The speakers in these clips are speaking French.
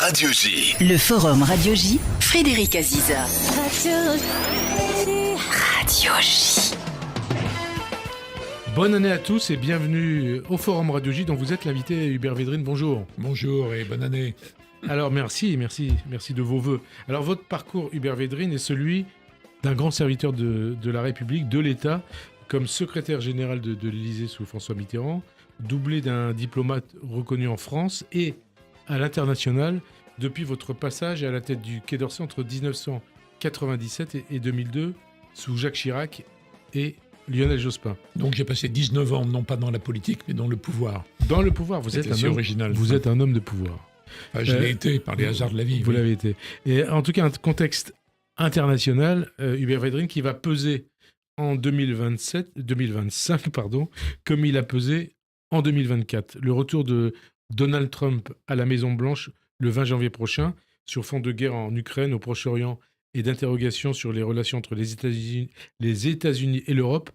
Radio J. Le Forum Radio J, Frédéric Aziza. Radio J. Bonne année à tous et bienvenue au Forum Radio J dont vous êtes l'invité Hubert Védrine. Bonjour. Bonjour et bonne année. Alors merci de vos vœux. Alors votre parcours Hubert Védrine est celui d'un grand serviteur de la République, de l'État, comme secrétaire général de l'Élysée sous François Mitterrand, doublé d'un diplomate reconnu en France et à l'international depuis votre passage à la tête du Quai d'Orsay entre 1997 et 2002 sous Jacques Chirac et Lionel Jospin. Donc j'ai passé 19 ans, non pas dans la politique, mais dans le pouvoir. Dans le pouvoir, vous êtes un homme de pouvoir. Enfin, je l'ai été par les hasards de la vie. Vous l'avez été. Et en tout cas, un contexte international, Hubert Védrine, qui va peser en 2025, comme il a pesé en 2024. Le retour de Donald Trump à la Maison-Blanche le 20 janvier prochain, sur fond de guerre en Ukraine, au Proche-Orient et d'interrogations sur les relations entre les États-Unis et l'Europe.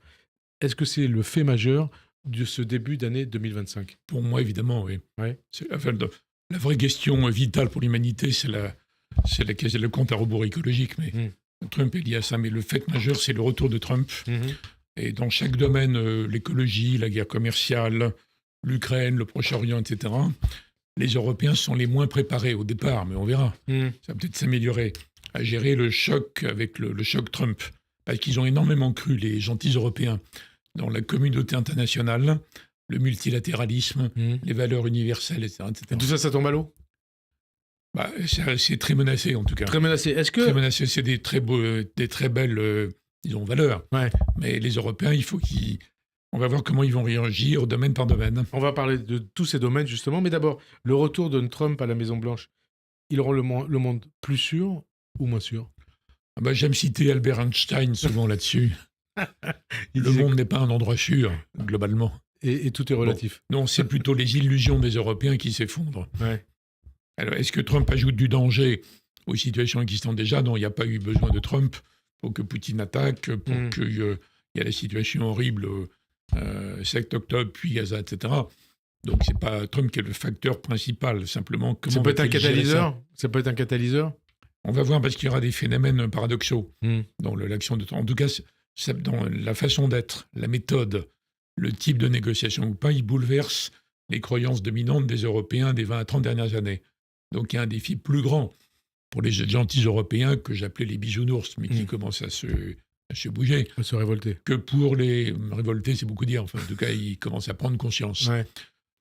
Est-ce que c'est le fait majeur de ce début d'année 2025 ? Pour moi, évidemment, oui. Ouais. La vraie question vitale pour l'humanité, c'est le compte à rebours écologique. Mais Trump est lié à ça. Mais le fait majeur, c'est le retour de Trump. Et dans chaque domaine, l'écologie, la guerre commerciale, l'Ukraine, le Proche-Orient, etc., les Européens sont les moins préparés au départ, mais on verra. Ça va peut-être s'améliorer à gérer le choc avec le choc Trump. Parce qu'ils ont énormément cru, les gentils Européens, dans la communauté internationale, le multilatéralisme, les valeurs universelles, etc. Et tout ça, ça tombe à l'eau ? C'est très menacé, en tout cas. Très menacé. Est-ce que... Très menacé, c'est des très belles valeurs. Ouais. Mais les Européens, on va voir comment ils vont réagir domaine par domaine. On va parler de tous ces domaines, justement. Mais d'abord, le retour de Trump à la Maison-Blanche, il rend le monde plus sûr ou moins sûr ? J'aime citer Albert Einstein souvent là-dessus. Le monde n'est pas un endroit sûr, globalement. Et tout est relatif. Non, c'est plutôt les illusions des Européens qui s'effondrent. Ouais. Alors, est-ce que Trump ajoute du danger aux situations existantes déjà ? Non, il n'y a pas eu besoin de Trump pour que Poutine attaque, pour qu'il y ait la situation horrible 7 octobre, puis Gaza, etc. Donc, ce n'est pas Trump qui est le facteur principal. Simplement, comment ça peut être un catalyseur. Ça peut être un catalyseur. On va voir, parce qu'il y aura des phénomènes paradoxaux dans l'action de Trump. En tout cas, dans la façon d'être, la méthode, le type de négociation ou pas, il bouleverse les croyances dominantes des Européens des 20 à 30 dernières années. Donc il y a un défi plus grand pour les gentils Européens que j'appelais les bisounours, mais qui commencent à se bouger. À se révolter. Que pour les révolter, c'est beaucoup dire. Enfin, en tout cas, ils commencent à prendre conscience. Ouais.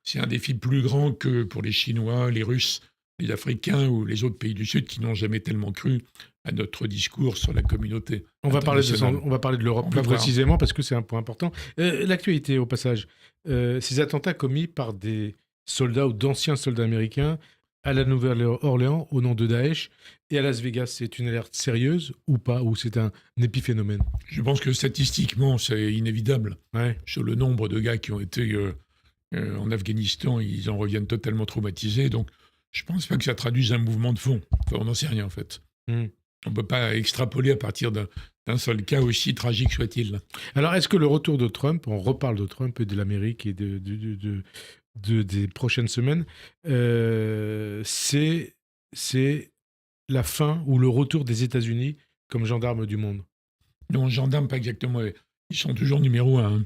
C'est un défi plus grand que pour les Chinois, les Russes, les Africains ou les autres pays du Sud qui n'ont jamais tellement cru à notre discours sur la communauté. On va parler de l'Europe plus précisément parce que c'est un point important. L'actualité, au passage, ces attentats commis par des soldats ou d'anciens soldats américains à la Nouvelle-Orléans au nom de Daesh et à Las Vegas, c'est une alerte sérieuse ou pas, ou c'est un épiphénomène ? Je pense que statistiquement, c'est inévitable. Ouais. Sur le nombre de gars qui ont été en Afghanistan, ils en reviennent totalement traumatisés. Donc, je ne pense pas que ça traduise un mouvement de fond. Enfin, on n'en sait rien, en fait. On ne peut pas extrapoler à partir d'un seul cas, aussi tragique soit-il. Alors, est-ce que le retour de Trump, on reparle de Trump et de l'Amérique et des prochaines semaines, c'est la fin ou le retour des États-Unis comme gendarmes du monde ? Non, gendarmes, pas exactement. Ils sont toujours numéro 1.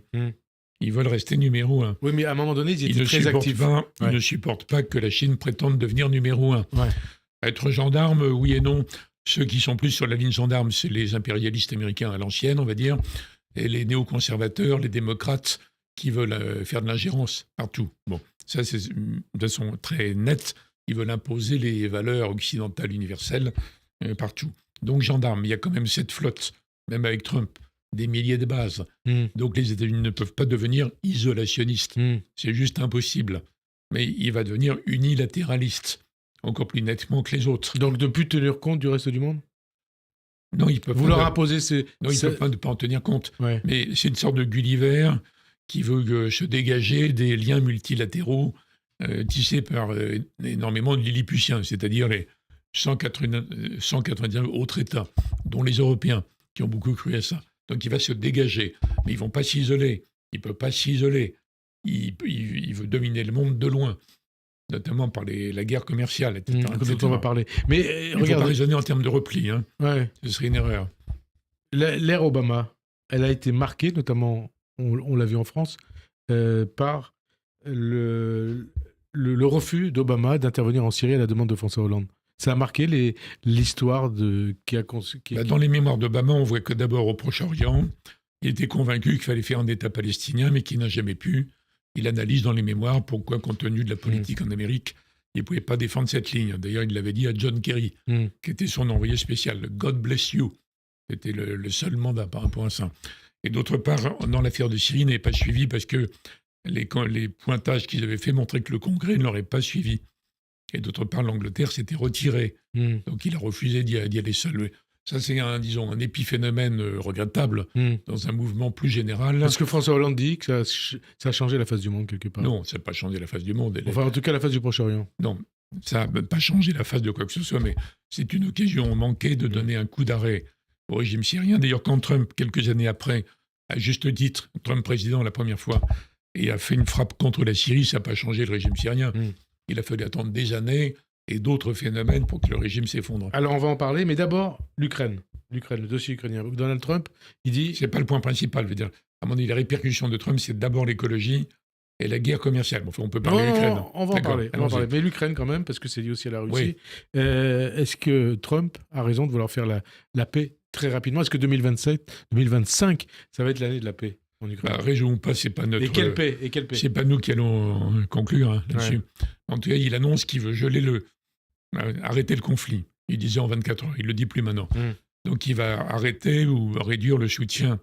Ils veulent rester numéro 1. Oui, mais à un moment donné, ils étaient très actifs. Ils ne supportent pas que la Chine prétende devenir numéro 1. Ouais. Être gendarme, oui et non. Ceux qui sont plus sur la ligne gendarme, c'est les impérialistes américains à l'ancienne, on va dire, et les néoconservateurs, les démocrates, qui veulent faire de l'ingérence partout. Bon, ça, c'est de façon très nette. Ils veulent imposer les valeurs occidentales universelles partout. Donc, gendarmes, il y a quand même cette flotte, même avec Trump, des milliers de bases. Donc, les États-Unis ne peuvent pas devenir isolationnistes. C'est juste impossible. Mais il va devenir unilatéraliste, encore plus nettement que les autres. Donc, de ne plus tenir compte du reste du monde ? Non, ils peuvent Vous leur imposez ces... Non, ils ne peuvent pas en tenir compte. Ouais. Mais c'est une sorte de Gulliver qui veut se dégager des liens multilatéraux tissés par énormément de Lilliputiens, c'est-à-dire les 190 autres États, dont les Européens, qui ont beaucoup cru à ça. Donc il va se dégager. Mais ils ne vont pas s'isoler. Il ne peut pas s'isoler. Il veut dominer le monde de loin. notamment par la guerre commerciale, etc. dont on va parler. Mais Il ne faut pas raisonner en termes de repli. Ouais. Ce serait une erreur. L'ère Obama, elle a été marquée, notamment, on l'a vu en France, par le refus d'Obama d'intervenir en Syrie à la demande de François Hollande. Ça a marqué l'histoire Dans les mémoires d'Obama, on voit que d'abord au Proche-Orient, il était convaincu qu'il fallait faire un État palestinien, mais qu'il n'a jamais pu. Il analyse dans les mémoires pourquoi, compte tenu de la politique en Amérique, il ne pouvait pas défendre cette ligne. D'ailleurs, il l'avait dit à John Kerry, qui était son envoyé spécial. God bless you. C'était le seul mandat par rapport à ça. Et d'autre part, dans l'affaire de Syrie, il n'est pas suivi parce que les pointages qu'ils avaient fait montraient que le Congrès ne l'aurait pas suivi. Et d'autre part, l'Angleterre s'était retirée. Donc il a refusé d'y aller seul. Ça, c'est un épiphénomène regrettable dans un mouvement plus général. Parce que François Hollande dit que ça a changé la face du monde quelque part. Non, ça n'a pas changé la face du monde. Enfin, en tout cas, la face du Proche-Orient. Non, ça n'a pas changé la face de quoi que ce soit, mais c'est une occasion manquée de donner un coup d'arrêt au régime syrien. D'ailleurs, quand Trump, quelques années après, à juste titre, Trump président la première fois, et a fait une frappe contre la Syrie, ça n'a pas changé le régime syrien. Il a fallu attendre des années et d'autres phénomènes pour que le régime s'effondre. Alors on va en parler, mais d'abord, l'Ukraine, le dossier ukrainien. Donald Trump, il dit... C'est pas le point principal, je veux dire. À mon avis, les répercussions de Trump, c'est d'abord l'écologie et la guerre commerciale. Enfin, on peut parler de l'Ukraine. On va en parler. Mais l'Ukraine quand même, parce que c'est lié aussi à la Russie. Oui. Est-ce que Trump a raison de vouloir faire la paix très rapidement? Est-ce que 2025, ça va être l'année de la paix en Ukraine? Région ou pas, c'est pas notre... Et quelle paix C'est pas nous qui allons conclure là-dessus. Ouais. En tout cas, il annonce qu'il veut geler arrêter le conflit. Il disait en 24 heures, il le dit plus maintenant. Donc il va arrêter ou réduire le soutien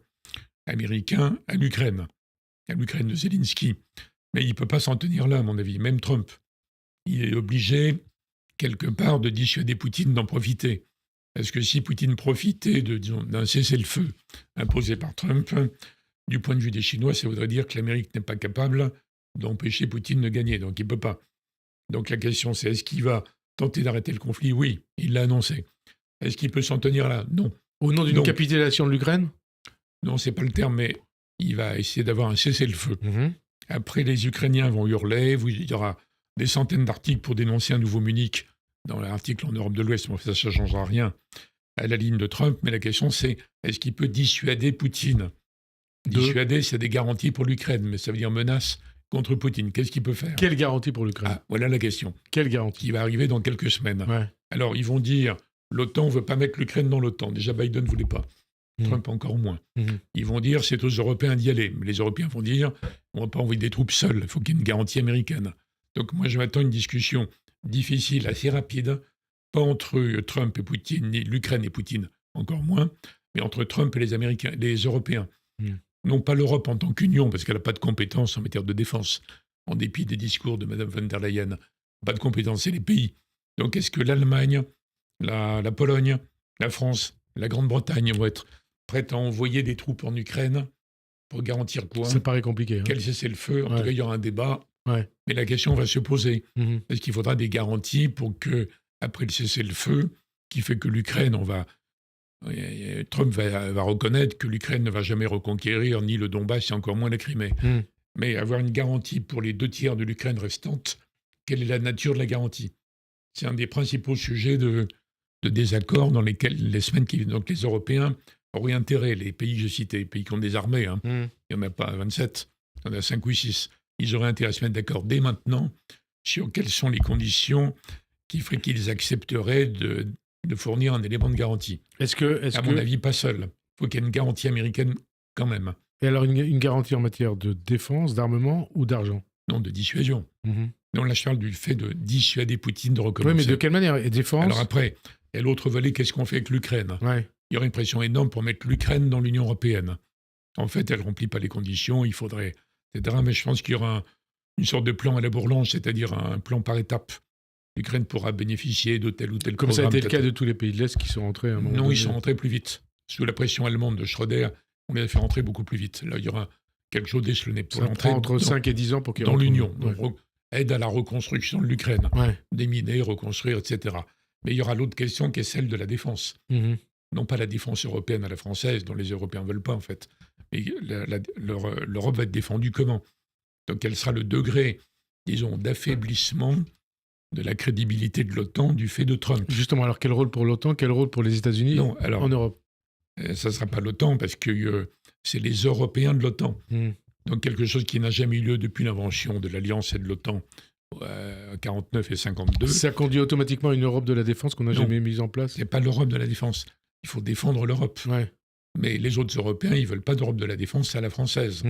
américain à l'Ukraine de Zelensky. Mais il ne peut pas s'en tenir là, à mon avis, même Trump. Il est obligé, quelque part, de dissuader Poutine d'en profiter. Parce que si Poutine profitait d'un cessez-le-feu imposé par Trump, du point de vue des Chinois, ça voudrait dire que l'Amérique n'est pas capable d'empêcher Poutine de gagner. Donc il ne peut pas. Donc la question, c'est est-ce qu'il va tenter d'arrêter le conflit? Oui, il l'a annoncé. Est-ce qu'il peut s'en tenir là? Non. Au nom d'une capitulation de l'Ukraine? Non, c'est pas le terme, mais il va essayer d'avoir un cessez-le-feu. Après, les Ukrainiens vont hurler, il y aura des centaines d'articles pour dénoncer un nouveau Munich dans l'article en Europe de l'Ouest. Bon, ça ne changera rien à la ligne de Trump, mais la question c'est, est-ce qu'il peut dissuader Poutine? Dissuader, c'est des garanties pour l'Ukraine, mais ça veut dire menace contre Poutine. Qu'est-ce qu'il peut faire? Quelle garantie pour l'Ukraine? Voilà la question. Quelle garantie? Qui va arriver dans quelques semaines. Ouais. Alors, ils vont dire, l'OTAN ne veut pas mettre l'Ukraine dans l'OTAN. Déjà, Biden ne voulait pas. Trump encore moins. Ils vont dire, c'est aux Européens d'y aller. Mais les Européens vont dire, on ne va pas envoyer des troupes seuls. Il faut qu'il y ait une garantie américaine. Donc moi, je m'attends à une discussion difficile, assez rapide, pas entre Trump et Poutine, ni l'Ukraine et Poutine, encore moins, mais entre Trump et les Européens. Non pas l'Europe en tant qu'union, parce qu'elle n'a pas de compétences en matière de défense, en dépit des discours de Mme von der Leyen. Pas de compétences, c'est les pays. Donc est-ce que l'Allemagne, la Pologne, la France, la Grande-Bretagne vont être prêtes à envoyer des troupes en Ukraine pour garantir quoi? Ça paraît compliqué. Quel cessez-le-feu? En tout cas, il y aura un débat. Mais la question va se poser. Est-ce qu'il faudra des garanties pour que, après le cessez-le-feu, qui fait que l'Ukraine, Trump va reconnaître que l'Ukraine ne va jamais reconquérir ni le Donbass et encore moins la Crimée. Mais avoir une garantie pour les 2/3 de l'Ukraine restante, quelle est la nature de la garantie? C'est un des principaux sujets de désaccord dans lesquels donc les Européens auraient intérêt, les pays que je citais, les pays qui ont des armées, il n'y en a pas 27, il y en a 5 ou 6, ils auraient intérêt à se mettre d'accord dès maintenant sur quelles sont les conditions qui feraient qu'ils accepteraient de fournir un élément de garantie. À mon avis, pas seul. Il faut qu'il y ait une garantie américaine quand même. Et alors, une garantie en matière de défense, d'armement ou d'argent? Non, de dissuasion. Non, là, je parle du fait de dissuader Poutine de recommencer. Oui, mais de quelle manière? Et défense? Alors après, et l'autre volet, qu'est-ce qu'on fait avec l'Ukraine? Il y aurait une pression énorme pour mettre l'Ukraine dans l'Union européenne. En fait, elle ne remplit pas les conditions, il faudrait, etc. Mais je pense qu'il y aura une sorte de plan à la Bourlange, c'est-à-dire un plan par étapes. L'Ukraine pourra bénéficier de tel ou tel programme. Comme ça a été le cas de tous les pays de l'Est qui sont rentrés à un moment donné. Non, ils sont rentrés plus vite. Sous la pression allemande de Schröder, on les a fait rentrer beaucoup plus vite. Là, il y aura quelque chose d'échelonné pour l'entrée. Ça prend entre 5 et 10 ans pour qu'ils rentrent dans l'Union. Donc, aide à la reconstruction de l'Ukraine. Déminer, reconstruire, etc. Mais il y aura l'autre question qui est celle de la défense. Non pas la défense européenne à la française, dont les Européens ne veulent pas, en fait. Mais l'Europe va être défendue comment? Donc, quel sera le degré disons, d'affaiblissement de la crédibilité de l'OTAN du fait de Trump. Justement, alors quel rôle pour l'OTAN, quel rôle pour les États-Unis Non, alors, en Europe? ça ne sera pas l'OTAN parce que c'est les Européens de l'OTAN. Donc quelque chose qui n'a jamais eu lieu depuis l'invention de l'Alliance et de l'OTAN en 49 et 52. Ça conduit automatiquement à une Europe de la défense qu'on n'a Non. jamais mise en place. C'est pas l'Europe de la défense. Il faut défendre l'Europe. Ouais. Mais les autres Européens, ils veulent pas d'Europe de la défense à la française.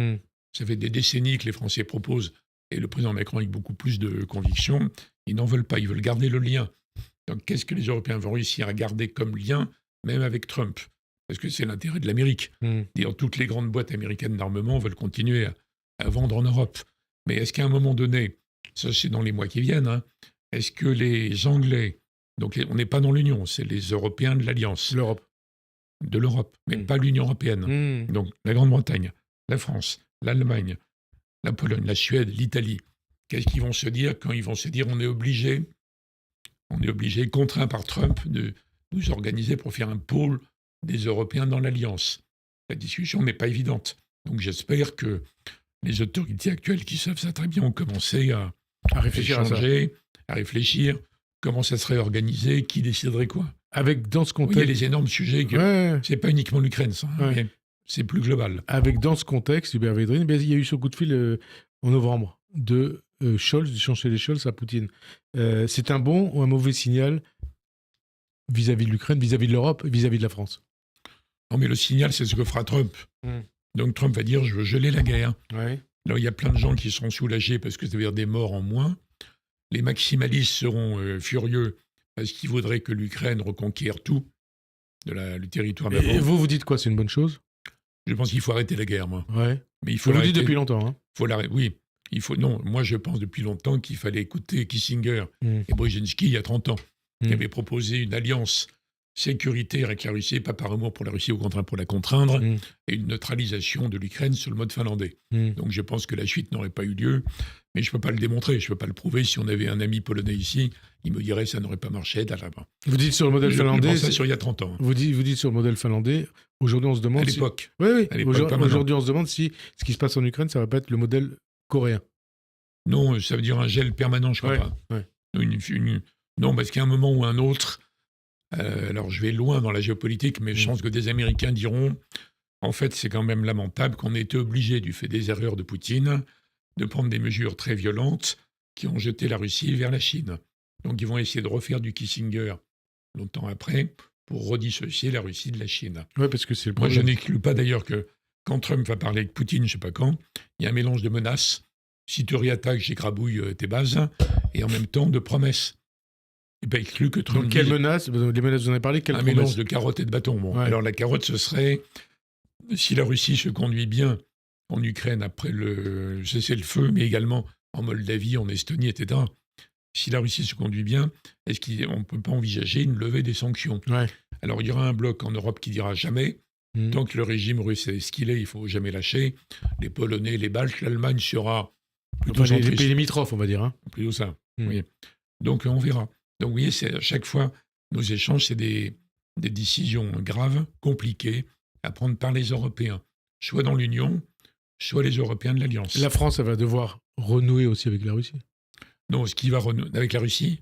Ça fait des décennies que les Français proposent, et le président Macron avec beaucoup plus de conviction, ils n'en veulent pas, ils veulent garder le lien. Donc qu'est-ce que les Européens vont réussir à garder comme lien, même avec Trump? Parce que c'est l'intérêt de l'Amérique. D'ailleurs, toutes les grandes boîtes américaines d'armement veulent continuer à vendre en Europe. Mais est-ce qu'à un moment donné, ça c'est dans les mois qui viennent, est-ce que les Anglais, donc on n'est pas dans l'Union, c'est les Européens de l'Alliance, de l'Europe, mais pas l'Union européenne. Donc la Grande-Bretagne, la France, l'Allemagne, la Pologne, la Suède, l'Italie. Qu'est-ce qu'ils vont se dire quand ils vont se dire on est obligé, contraint par Trump, de nous organiser pour faire un pôle des Européens dans l'Alliance? La discussion n'est pas évidente. Donc j'espère que les autorités actuelles qui savent ça très bien ont commencé à réfléchir à réfléchir, comment ça serait organisé, qui déciderait quoi. Avec dans ce contexte, il y a les énormes sujets c'est pas uniquement l'Ukraine, ça, mais c'est plus global. Avec dans ce contexte, Hubert Védrine, il y a eu ce coup de fil en novembre de Scholz, du chancelier Scholz à Poutine. C'est un bon ou un mauvais signal vis-à-vis de l'Ukraine, vis-à-vis de l'Europe, vis-à-vis de la France? Non, mais le signal, c'est ce que fera Trump. Donc Trump va dire, je veux geler la guerre. Alors il y a plein de gens qui seront soulagés parce que ça veut dire des morts en moins. Les maximalistes seront furieux parce qu'ils voudraient que l'Ukraine reconquiert tout, le territoire d'avant. Et vous dites quoi? C'est une bonne chose? Je pense qu'il faut arrêter la guerre, moi. Mais il faut l'arrêter. Vous le dites depuis longtemps. Faut l'arrêter. Oui. Non, moi je pense depuis longtemps qu'il fallait écouter Kissinger et Brzezinski il y a 30 ans, qui avaient proposé une alliance sécuritaire avec la Russie, pas par amour pour la Russie, au contraire pour la contraindre, et une neutralisation de l'Ukraine sur le mode finlandais. Donc je pense que la suite n'aurait pas eu lieu, mais je ne peux pas le démontrer, je ne peux pas le prouver. Si on avait un ami polonais ici, il me dirait que ça n'aurait pas marché. Vous dites sur le modèle finlandais... Je pense ça sur il y a 30 ans. Vous dites sur le modèle finlandais, aujourd'hui on se demande... À l'époque. Oui. Aujourd'hui on se demande si ce qui se passe en Ukraine, ça ne va pas être le modèle coréen. Non, ça veut dire un gel permanent, je ne crois pas. Non, parce qu'à un moment ou un autre... alors je vais loin dans la géopolitique, mais je pense que des Américains diront, en fait c'est quand même lamentable qu'on ait été obligé, du fait des erreurs de Poutine, de prendre des mesures très violentes qui ont jeté la Russie vers la Chine. Donc ils vont essayer de refaire du Kissinger longtemps après pour redissocier la Russie de la Chine. Oui, parce que c'est le problème. Moi je n'exclus pas d'ailleurs que quand Trump va parler avec Poutine, je ne sais pas quand, il y a un mélange de menaces. Si tu réattaques, j'écrabouille tes bases, et en même temps de promesses. Il n'est pas exclu que Trump... Donc, quelles menaces? Les menaces, vous en avez parlé, quelles promesses? Mélange de carottes et de bâtons. Alors, la carotte, ce serait, si la Russie se conduit bien en Ukraine après le cessez-le-feu, mais également en Moldavie, en Estonie, etc., si la Russie se conduit bien, est-ce qu'on ne peut pas envisager une levée des sanctions? Alors, il y aura un bloc en Europe qui dira jamais. Tant que le régime russe est ce qu'il est, il ne faut jamais lâcher. Les Polonais, les Baltes, l'Allemagne sera plutôt les pays limitrophes, on va dire. Plutôt ça, oui. Donc, on verra. Donc, vous voyez, à chaque fois, nos échanges, c'est des décisions graves, compliquées, à prendre par les Européens, soit dans l'Union, soit les Européens de l'Alliance. La France, elle va devoir renouer aussi avec la Russie? Non, ce qui va renouer avec la Russie?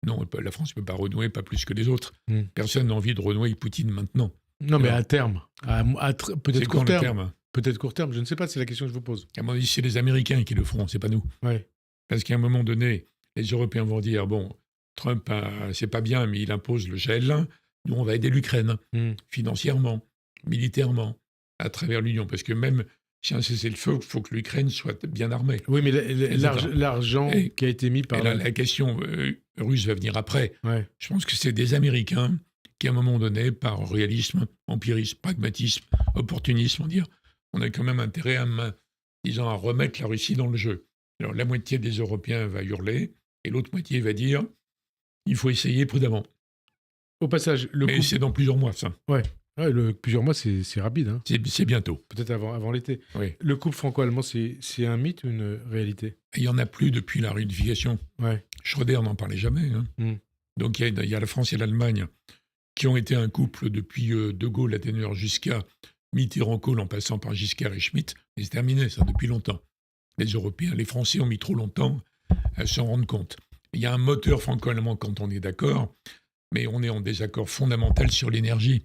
Non, la France ne peut pas renouer, pas plus que les autres. Personne n'a envie de renouer avec Poutine maintenant. Non, mais à terme. Peut-être court terme. Peut-être court terme, je ne sais pas, c'est la question que je vous pose. À mon avis, c'est les Américains qui le feront, c'est pas nous. Parce qu'à un moment donné, les Européens vont dire, bon, Trump, c'est pas bien, mais il impose le gel. Nous, on va aider l'Ukraine, financièrement, militairement, à travers l'Union. Parce que même si un cessez-le-feu, il faut que l'Ukraine soit bien armée. Oui, mais l'argent qui a été mis par... La question russe va venir après. Je pense que c'est des Américains qui, à un moment donné, par réalisme, empirisme, pragmatisme, opportunisme, on a quand même intérêt à remettre la Russie dans le jeu. Alors, la moitié des Européens va hurler, et l'autre moitié va dire il faut essayer prudemment. Au passage, mais c'est dans plusieurs mois, ça. Plusieurs mois, c'est rapide. Hein. C'est bientôt. Peut-être avant l'été. Le couple franco-allemand, c'est un mythe ou une réalité? Il n'y en a plus depuis la réunification. Schröder n'en parlait jamais. Donc, il y a la France et l'Allemagne qui ont été un couple depuis De Gaulle, Adenauer, jusqu'à Mitterrand-Kohl, en passant par Giscard et Schmitt. Et c'est terminé, ça, depuis longtemps. les Européens. Les Français ont mis trop longtemps à s'en rendre compte. Il y a un moteur franco-allemand quand on est d'accord, mais on est en désaccord fondamental sur l'énergie,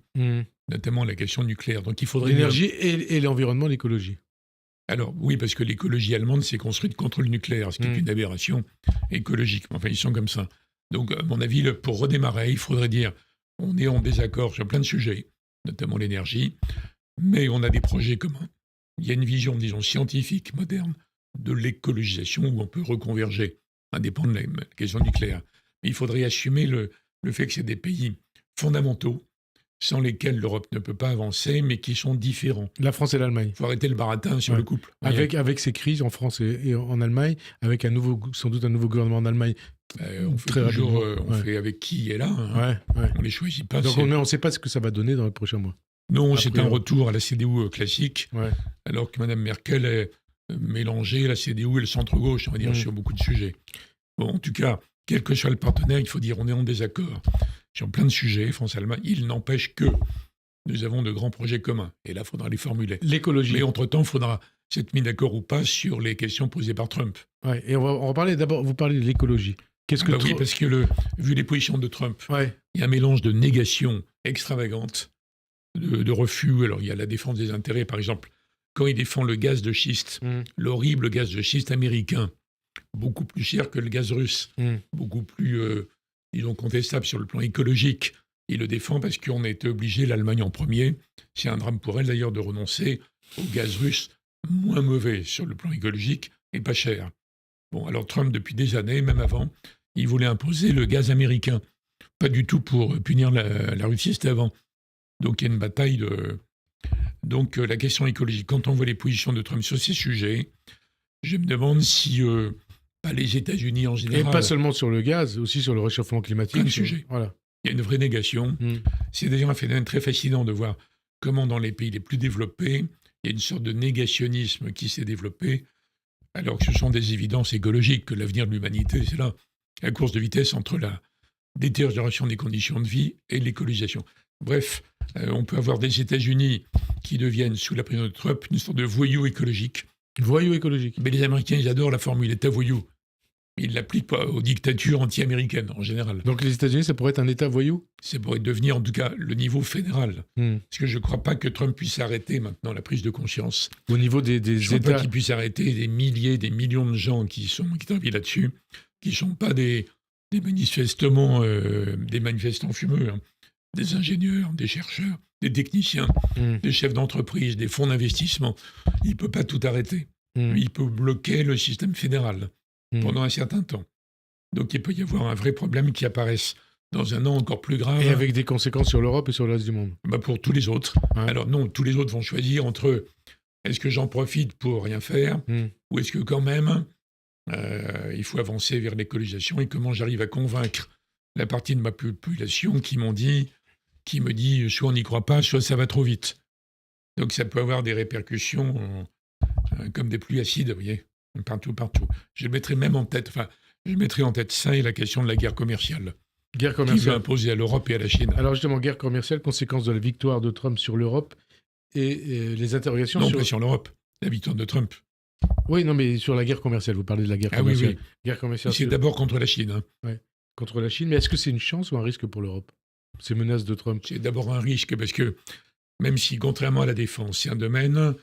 notamment la question nucléaire. Donc il faudrait l'énergie et l'environnement, l'écologie. Alors oui, parce que l'écologie allemande s'est construite contre le nucléaire, ce qui est une aberration écologique. Enfin, ils sont comme ça. Donc, à mon avis, pour redémarrer, il faudrait dire on est en désaccord sur plein de sujets, notamment l'énergie, mais on a des projets communs. Il y a une vision, disons, scientifique, moderne, de l'écologisation où on peut reconverger, indépendamment de la question nucléaire. Mais il faudrait assumer le fait que c'est des pays fondamentaux sans lesquels l'Europe ne peut pas avancer, mais qui sont différents. La France et l'Allemagne. Il faut arrêter le baratin sur le couple. Avec ces crises en France et en Allemagne, avec sans doute un nouveau gouvernement en Allemagne. On fait toujours, on fait avec qui est là. On ne les choisit pas. Donc on ne sait pas ce que ça va donner dans les prochains mois. Non, c'est un retour à la CDU classique, alors que Mme Merkel a mélangé la CDU et le centre-gauche, on va dire, sur beaucoup de sujets. Bon, en tout cas, quel que soit le partenaire, il faut dire on est en désaccord sur plein de sujets, France-Allemagne. Il n'empêche que nous avons de grands projets communs. Et là, il faudra les formuler. L'écologie. Mais entre-temps, il faudra s'être mis d'accord ou pas sur les questions posées par Trump. Ouais, et on va parler d'abord, vous parlez de l'écologie. Qu'est-ce que oui, parce que vu les positions de Trump, il y a un mélange de négation extravagante, de refus. Alors, il y a la défense des intérêts, par exemple, quand il défend le gaz de schiste, l'horrible gaz de schiste américain, beaucoup plus cher que le gaz russe, beaucoup plus, disons, contestable sur le plan écologique. Il le défend parce qu'on a été obligé, l'Allemagne en premier, c'est un drame pour elle d'ailleurs, de renoncer au gaz russe moins mauvais sur le plan écologique et pas cher. Bon, alors Trump, depuis des années, même avant, il voulait imposer le gaz américain. Pas du tout pour punir la Russie, c'était avant. Donc il y a une bataille de... Donc la question écologique, quand on voit les positions de Trump sur ces sujets, je me demande si pas les États-Unis en général... Et pas seulement sur le gaz, aussi sur le réchauffement climatique. Plein de sujets. Voilà. Il y a une vraie négation. C'est d'ailleurs un phénomène très fascinant de voir comment dans les pays les plus développés, il y a une sorte de négationnisme qui s'est développé, alors que ce sont des évidences écologiques, que l'avenir de l'humanité, c'est là, la course de vitesse entre la détérioration des conditions de vie et l'écologisation. Bref, on peut avoir des États-Unis qui deviennent, sous la présidence de Trump, une sorte de voyou écologique. Voyou écologique. Mais les Américains, ils adorent la formule État voyou. Ils ne l'appliquent pas aux dictatures anti-américaines, en général. Donc les États-Unis, ça pourrait être un État voyou ? Ça pourrait devenir, en tout cas, le niveau fédéral. Parce que je ne crois pas que Trump puisse arrêter maintenant la prise de conscience. Au niveau des je États... Je ne crois pas qu'il puisse arrêter des milliers, des millions de gens qui travaillent là-dessus, qui ne sont pas des manifestants fumeux, des ingénieurs, des chercheurs, des techniciens, des chefs d'entreprise, des fonds d'investissement. Il ne peut pas tout arrêter. Il peut bloquer le système fédéral pendant un certain temps. Donc il peut y avoir un vrai problème qui apparaisse dans un an encore plus grave. Et avec des conséquences sur l'Europe et sur le reste du monde. Pour tous les autres. Alors non, tous les autres vont choisir entre est-ce que j'en profite pour rien faire ou est-ce que quand même il faut avancer vers l'écologisation et comment j'arrive à convaincre la partie de ma population qui me dit soit on n'y croit pas, soit ça va trop vite. Donc ça peut avoir des répercussions comme des pluies acides, vous voyez, partout. Je mettrai en tête ça et la question de la guerre commerciale. Guerre commerciale. Qui va imposer à l'Europe et à la Chine. Alors justement, guerre commerciale, conséquence de la victoire de Trump sur l'Europe et les interrogations non, pas sur l'Europe, la victoire de Trump. Oui, non, mais sur la guerre commerciale, vous parlez de la guerre commerciale. Oui. Guerre commerciale. C'est d'abord contre la Chine. Contre la Chine, mais est-ce que c'est une chance ou un risque pour l'Europe, ces menaces de Trump ? C'est d'abord un risque, parce que même si, contrairement à la défense, c'est un domaine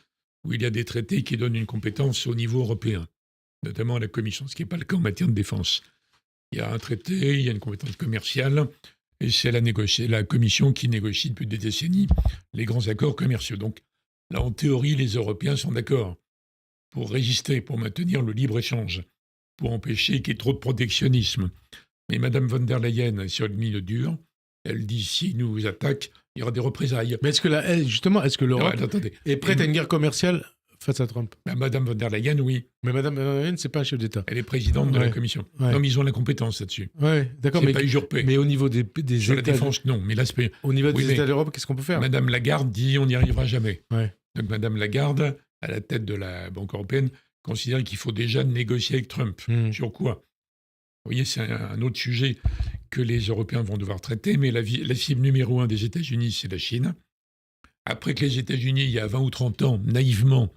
où il y a des traités qui donnent une compétence au niveau européen, notamment à la Commission, ce qui n'est pas le cas en matière de défense. Il y a un traité, il y a une compétence commerciale, et c'est la Commission qui négocie depuis des décennies les grands accords commerciaux. Donc là, en théorie, les Européens sont d'accord pour résister, pour maintenir le libre-échange, pour empêcher qu'il y ait trop de protectionnisme. Mais Mme von der Leyen est sur une ligne dure. Elle dit s'ils nous attaquent, il y aura des représailles. Mais est-ce que l'Europe est prête à une guerre commerciale face à Trump ? Mme von der Leyen, oui. Mais Mme von der Leyen, c'est pas un chef d'État. Elle est présidente de la Commission. Non, mais ils ont la compétence là-dessus. Oui, d'accord. C'est pas usurpé. Mais au niveau des sur États... la défense, non. Mais l'aspect... Au niveau des États d'Europe, qu'est-ce qu'on peut faire ? Mme Lagarde dit on n'y arrivera jamais. Donc Mme Lagarde, à la tête de la Banque européenne, considère qu'il faut déjà négocier avec Trump. Sur quoi ? Vous voyez, c'est un autre sujet que les Européens vont devoir traiter, mais la cible numéro 1 des États-Unis, c'est la Chine. Après que les États-Unis, il y a 20 ou 30 ans, naïvement,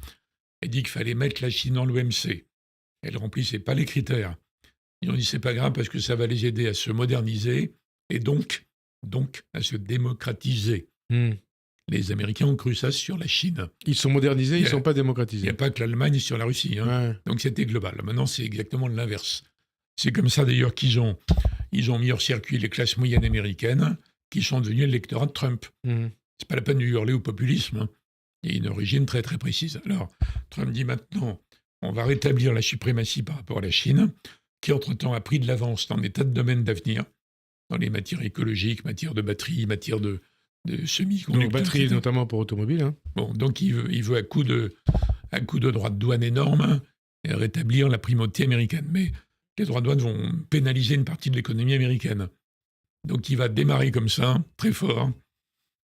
et dit qu'il fallait mettre la Chine dans l'OMC. Elle ne remplissait pas les critères. Ils ont dit c'est pas grave parce que ça va les aider à se moderniser et donc à se démocratiser. Les Américains ont cru ça sur la Chine. Ils sont modernisés, ils ne sont pas Il n'y démocratisés. a pas que l'Allemagne sur la Russie. Ouais. Donc c'était global. Maintenant, c'est exactement l'inverse. C'est comme ça d'ailleurs qu'ils ont mis hors circuit les classes moyennes américaines qui sont devenues l'électorat de Trump. C'est pas la peine de hurler au populisme. Il y a une origine très très précise. Alors, Trump dit maintenant, on va rétablir la suprématie par rapport à la Chine, qui entre-temps a pris de l'avance dans des tas de domaines d'avenir, dans les matières écologiques, matières de batterie, matières de semi-conducteurs. Donc batterie notamment pour automobile. Hein. Bon, donc il veut à coup de droits de douane énormes rétablir la primauté américaine. Mais les droits de douane vont pénaliser une partie de l'économie américaine. Donc il va démarrer comme ça, très fort.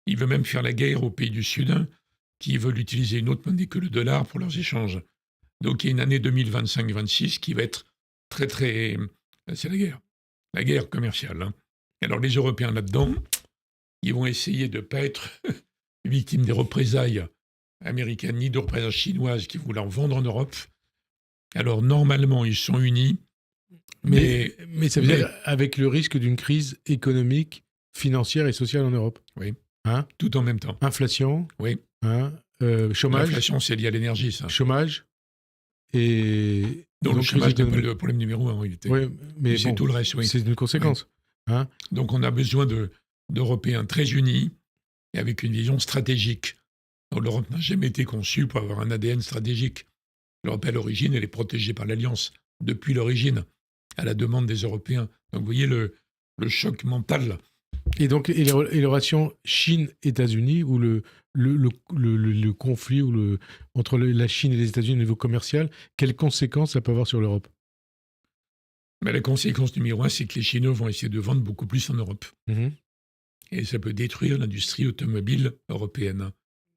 Il veut même faire la guerre aux pays du Sud, qui veulent utiliser une autre monnaie que le dollar pour leurs échanges. Donc il y a une année 2025-26 qui va être très très... C'est la guerre commerciale. Hein. Alors les Européens là-dedans, ils vont essayer de ne pas être victimes des représailles américaines ni de représailles chinoises qui vont leur vendre en Europe. Alors normalement, ils sont unis. Mais ça veut dire avec le risque d'une crise économique, financière et sociale en Europe. Oui, hein? Tout en même temps. Inflation. Oui. Hein? Chômage. L'inflation, c'est lié à l'énergie, ça. Chômage. Et donc le chômage n'est pas le problème numéro un en réalité. Oui, mais c'est tout le reste, oui. C'est une conséquence. Oui. Hein? Donc on a besoin d'Européens très unis et avec une vision stratégique. Donc, l'Europe n'a jamais été conçue pour avoir un ADN stratégique. L'Europe, à l'origine, elle est protégée par l'Alliance, depuis l'origine, à la demande des Européens. Donc vous voyez le choc mental. Et donc, et les relations Chine-États-Unis, ou le conflit entre la Chine et les États-Unis au niveau commercial, quelles conséquences ça peut avoir sur l'Europe? Mais la conséquence numéro un, c'est que les Chinois vont essayer de vendre beaucoup plus en Europe. Et ça peut détruire l'industrie automobile européenne,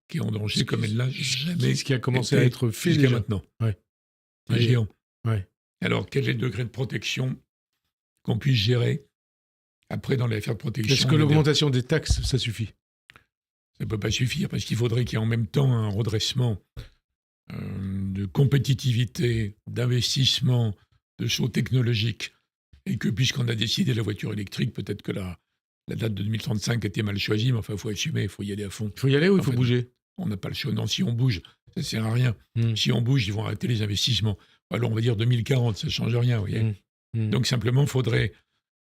qui est en danger comme elle l'a jamais. Ce qui a commencé à être fait jusqu'à maintenant. Ouais. C'est géant. Ouais. Alors, quel est le degré de protection qu'on puisse gérer après dans l'affaire de protection? Est-ce que l'augmentation des taxes, ça suffit? Ça ne peut pas suffire, parce qu'il faudrait qu'il y ait en même temps un redressement de compétitivité, d'investissement, de saut technologique, et que puisqu'on a décidé la voiture électrique, peut-être que la date de 2035 était mal choisie, mais enfin, il faut assumer, il faut y aller à fond. Il faut y aller ou il faut bouger? On n'a pas le choix. Non, si on bouge, ça ne sert à rien. Si on bouge, ils vont arrêter les investissements. Alors, on va dire 2040, ça ne change rien, vous voyez. Donc, simplement, il faudrait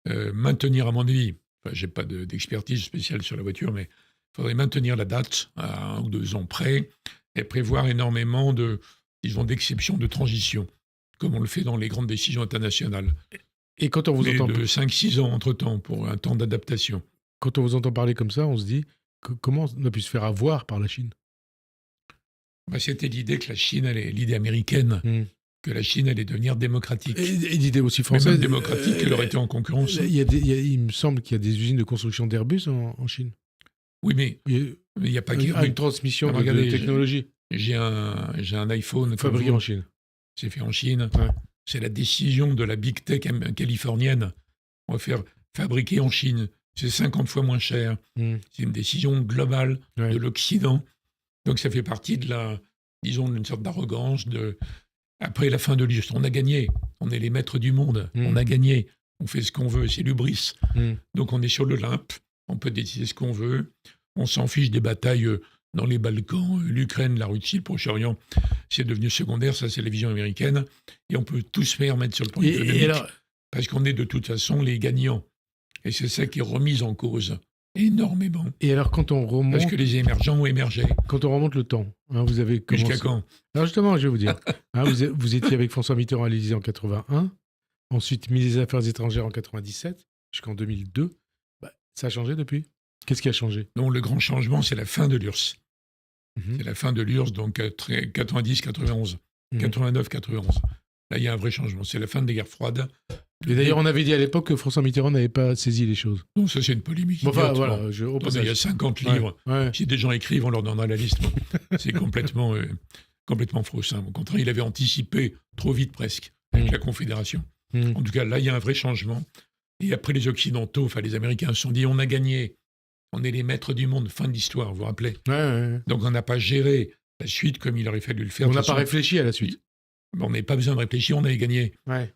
maintenir, à mon avis, enfin, je n'ai pas d'expertise spéciale sur la voiture, mais il faudrait maintenir la date à 1 ou 2 ans près et prévoir énormément d'exceptions de transition, comme on le fait dans les grandes décisions internationales. Et quand on vous entend... de 5-6 ans entre-temps pour un temps d'adaptation. Quand on vous entend parler comme ça, on se dit comment on a pu se faire avoir par la Chine? C'était l'idée que la Chine, l'idée américaine, que la Chine allait devenir démocratique. Et l'idée aussi française. Même démocratique, elle aurait été en concurrence. Il me semble qu'il y a des usines de construction d'Airbus en Chine. Oui, mais il n'y a pas une transmission de technologie. J'ai un iPhone fabriqué en Chine. C'est fait en Chine. Ouais. C'est la décision de la Big Tech californienne. On va faire fabriquer en Chine. C'est 50 fois moins cher. C'est une décision globale de l'Occident. Donc ça fait partie d'une sorte d'arrogance. Après la fin de l'histoire, on a gagné. On est les maîtres du monde. On a gagné. On fait ce qu'on veut. C'est l'hubris. Donc on est sur l'Olympe. On peut décider ce qu'on veut. On s'en fiche des batailles dans les Balkans, l'Ukraine, la Russie, le Proche-Orient. C'est devenu secondaire. Ça, c'est la vision américaine. Et on peut tout se faire mettre sur le plan économique. Parce qu'on est de toute façon les gagnants. Et c'est ça qui est remis en cause énormément. Et alors, quand on remonte... Parce que les émergents ont émergé. Quand on remonte le temps, vous avez commencé... Jusqu'à quand? Alors justement, je vais vous dire. Vous étiez avec François Mitterrand à l'Élysée en 81, ensuite ministre des Affaires étrangères en 97, jusqu'en 2002. Ça a changé depuis? Qu'est-ce qui a changé? Non, le grand changement, c'est la fin de l'URSS. C'est la fin de l'URSS, donc 90-91, 89-91. Là, il y a un vrai changement. C'est la fin des guerres froides. Et d'ailleurs, on avait dit à l'époque que François Mitterrand n'avait pas saisi les choses. Non, ça, c'est une polémique. Enfin, voilà. Il y a 50 livres. Ouais. Si des gens écrivent, on leur donnera la liste. C'est complètement fausse. Au contraire, il avait anticipé trop vite presque avec la Confédération. En tout cas, là, il y a un vrai changement. Et après, les Occidentaux, les Américains se sont dit, on a gagné. On est les maîtres du monde. Fin de l'histoire, vous vous rappelez? Ouais. Donc, on n'a pas géré la suite comme il aurait fallu le faire. On n'a pas réfléchi à la suite. On n'avait pas besoin de réfléchir, on avait gagné. Ouais.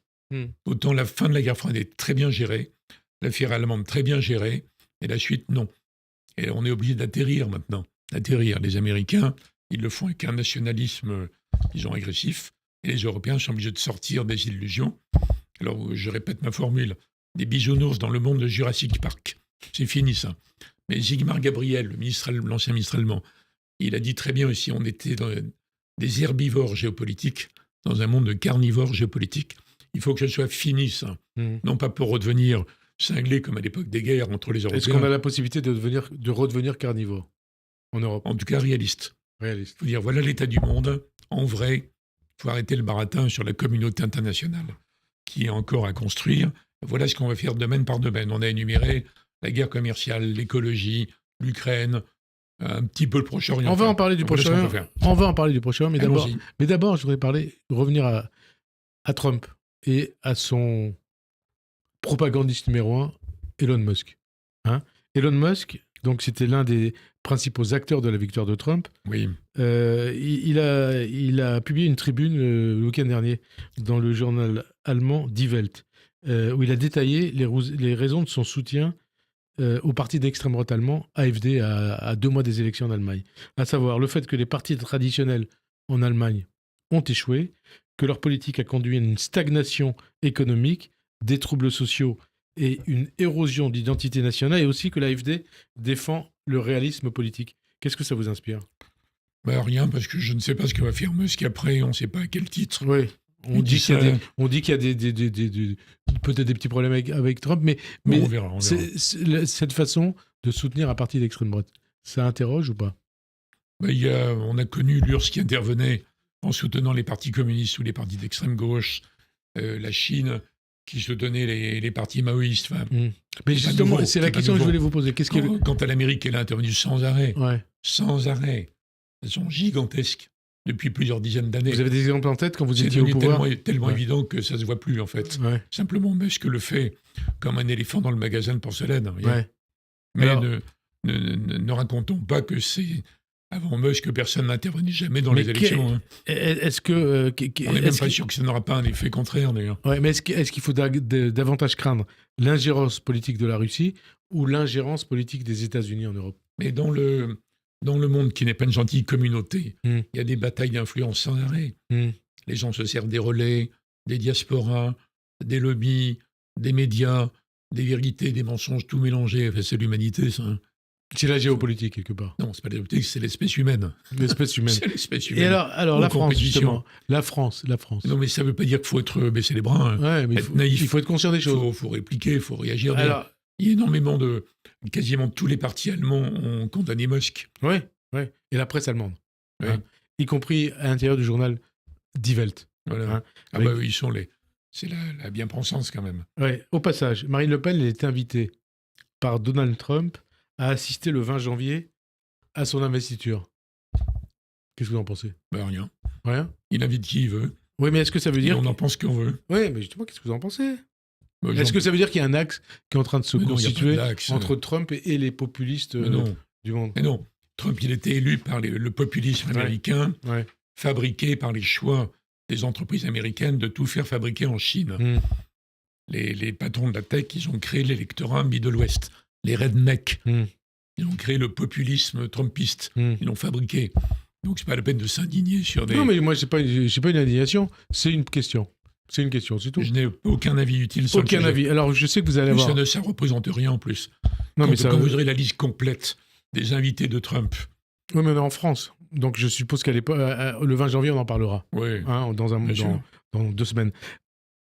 Autant la fin de la guerre froide est très bien gérée, l'affaire allemande très bien gérée, et la suite, non. Et on est obligé d'atterrir maintenant. D'atterrir. Les Américains, ils le font avec un nationalisme, disons, agressif, et les Européens sont obligés de sortir des illusions. Alors, je répète ma formule, des bisounours dans le monde de Jurassic Park. C'est fini, ça. Mais Sigmar Gabriel, l'ancien ministre allemand, il a dit très bien aussi, on était dans des herbivores géopolitiques, dans un monde de carnivores géopolitiques. Il faut que ce soit fini, ça. Non pas pour redevenir cinglé comme à l'époque des guerres entre les Européens. Est-ce qu'on a la possibilité de redevenir carnivore en Europe? En tout cas, réaliste. Il faut dire, voilà l'état du monde. En vrai, il faut arrêter le baratin sur la communauté internationale qui est encore à construire. Voilà ce qu'on va faire domaine par domaine. On a énuméré la guerre commerciale, l'écologie, l'Ukraine, un petit peu le Proche-Orient. On va en parler du Proche-Orient. On va en parler du Proche-Orient, mais d'abord, je voudrais revenir à Trump et à son propagandiste numéro 1, Elon Musk. Elon Musk, donc c'était l'un des principaux acteurs de la victoire de Trump. Oui. Il a publié une tribune le week-end dernier dans le journal allemand Die Welt, où il a détaillé les raisons de son soutien au parti d'extrême droite allemand, AfD, à 2 mois des élections en Allemagne. À savoir le fait que les partis traditionnels en Allemagne ont échoué, que leur politique a conduit à une stagnation économique, des troubles sociaux et une érosion d'identité nationale, et aussi que l'AfD défend le réalisme politique. Qu'est-ce que ça vous inspire ? Rien, parce que je ne sais pas ce que va faire Musk après, on ne sait pas à quel titre. Oui. On dit qu'il y a peut-être des petits problèmes avec Trump, mais on verra. Cette façon de soutenir un parti d'extrême droite, ça interroge ou pas ? On a connu l'URSS qui intervenait en soutenant les partis communistes ou les partis d'extrême gauche, la Chine qui soutenait les partis maoïstes. Mais justement, c'est la question que je voulais vous poser. Quant à l'Amérique, elle a intervenu sans arrêt. Ouais. Sans arrêt. Elles sont gigantesques depuis plusieurs dizaines d'années. Vous avez des exemples en tête quand vous étiez au pouvoir ? C'est tellement évident que ça ne se voit plus, en fait. Ouais. Simplement, Musk le fait comme un éléphant dans le magasin de porcelaine. Ouais. Mais alors, ne racontons pas que c'est avant Musk que personne n'intervenait jamais dans les élections. Est-ce que... on n'est même pas sûr que ça n'aura pas un effet contraire, d'ailleurs. Ouais, mais est-ce qu'il faut davantage craindre l'ingérence politique de la Russie ou l'ingérence politique des États-Unis en Europe ? Mais dans le monde qui n'est pas une gentille communauté, il y a des batailles d'influence sans arrêt. Les gens se servent des relais, des diasporas, des lobbies, des médias, des vérités, des mensonges, tout mélangé. Enfin, c'est l'humanité, ça. C'est la géopolitique, quelque part. Non, c'est pas la géopolitique, c'est l'espèce humaine. L'espèce humaine. C'est l'espèce humaine. Et alors la France, justement. La France. Non, mais ça ne veut pas dire qu'il faut baisser les bras. Ouais, mais naïf. Il faut être conscient des choses. Il faut répliquer, il faut réagir. Alors, il y a énormément quasiment tous les partis allemands ont condamné Musk. Oui. Et la presse allemande. Y compris à l'intérieur du journal Die Welt. Voilà. Ils sont c'est la bien-pensance, quand même. Ouais. Au passage, Marine Le Pen est invitée par Donald Trump à assister le 20 janvier à son investiture. Qu'est-ce que vous en pensez ? Rien. Rien ? Il invite qui il veut. Oui, mais est-ce que ça veut dire... On en pense qu'on veut. Oui, mais justement, qu'est-ce que vous en pensez ? Est-ce que ça veut dire qu'il y a un axe qui est en train de se constituer entre Trump et les populistes du monde ? Mais non. Trump, il était élu par le populisme américain, fabriqué par les choix des entreprises américaines de tout faire fabriquer en Chine. Les patrons de la tech, ils ont créé l'électorat Middle West, les rednecks. Ils ont créé le populisme trumpiste. Ils l'ont fabriqué. Donc, c'est pas la peine de s'indigner sur des... Non, mais moi, j'ai pas une indignation. C'est une question. C'est tout. Je n'ai aucun avis utile sur aucun avis. Alors, je sais que vous allez avoir... Ça ne représente rien, en plus. Non, quand vous aurez la liste complète des invités de Trump... Oui, mais on est en France. Donc, je suppose qu'à l'époque, le 20 janvier, on en parlera. Oui. Dans 2 semaines.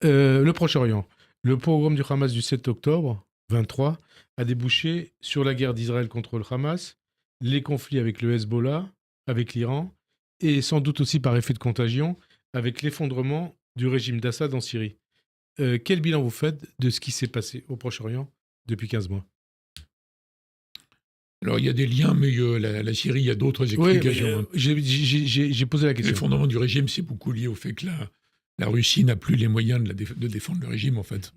Le Proche-Orient. Le pogrom du Hamas du 7 octobre 23 a débouché sur la guerre d'Israël contre le Hamas, les conflits avec le Hezbollah, avec l'Iran, et sans doute aussi par effet de contagion, avec l'effondrement du régime d'Assad en Syrie. Quel bilan vous faites de ce qui s'est passé au Proche-Orient depuis 15 mois ? Alors, il y a des liens, mais la Syrie, il y a d'autres explications. J'ai posé la question. L'effondrement du régime, c'est beaucoup lié au fait que la Russie n'a plus les moyens de défendre le régime, en fait.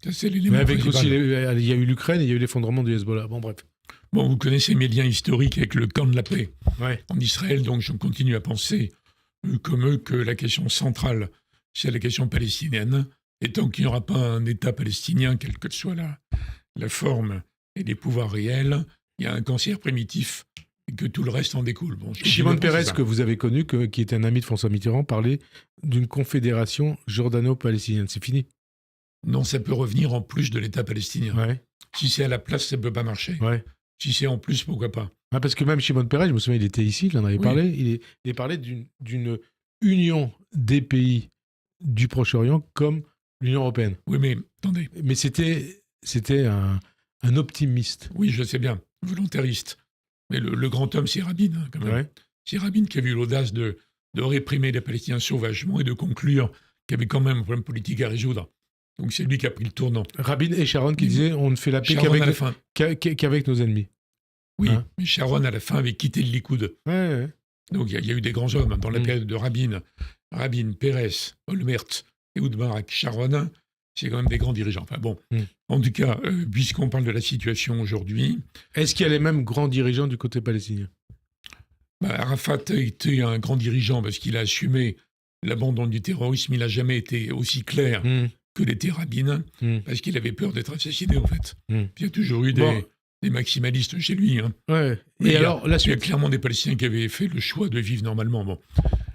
Ça, c'est l'élément mais avec aussi, il y a eu l'Ukraine et il y a eu l'effondrement du Hezbollah. Bon, bref. Bon, vous connaissez mes liens historiques avec le camp de la paix Ouais. en Israël, donc je continue à penser, comme eux, que la question centrale, c'est la question palestinienne. Et tant qu'il n'y aura pas un État palestinien, quelle que soit la forme et les pouvoirs réels, il y a un cancer primitif et que tout le reste en découle. Bon, Shimon Peres, que vous avez connu, qui était un ami de François Mitterrand, parlait d'une confédération jordano-palestinienne. C'est fini. Non, ça peut revenir en plus de l'État palestinien. Ouais. Si c'est à la place, ça ne peut pas marcher. Ouais. Si c'est en plus, pourquoi pas? Ah, parce que même Shimon Peres, je me souviens, il était ici, il en avait Oui. parlé. Il parlait d'une union des pays du Proche-Orient comme l'Union européenne. Oui, mais attendez. Mais c'était un optimiste. Oui, je sais bien, volontariste. Mais le grand homme, c'est Rabin, hein, quand même. Ouais. C'est Rabin qui a eu l'audace de réprimer les Palestiniens sauvagement et de conclure qu'il y avait quand même un problème politique à résoudre. Donc c'est lui qui a pris le tournant. Rabin et Sharon qui disaient on ne fait la paix Sharon à la fin. qu'avec nos ennemis. Oui, Hein? mais Sharon à la fin avait quitté le Likoud. Ouais. Donc il y a eu des grands hommes dans la période de Rabin, Peres, Olmert, Ehud Barak, Sharon. C'est quand même des grands dirigeants. Enfin bon, en tout cas, puisqu'on parle de la situation aujourd'hui... Est-ce qu'il y a les mêmes grands dirigeants du côté palestinien? Arafat a été un grand dirigeant parce qu'il a assumé l'abandon du terrorisme. Il n'a jamais été aussi clair que l'était Rabin, parce qu'il avait peur d'être assassiné, en fait. Puis il y a toujours eu des maximalistes chez lui. Hein. Ouais. Et alors, la il y a suite. clairement des Palestiniens qui avaient fait le choix de vivre normalement. Bon.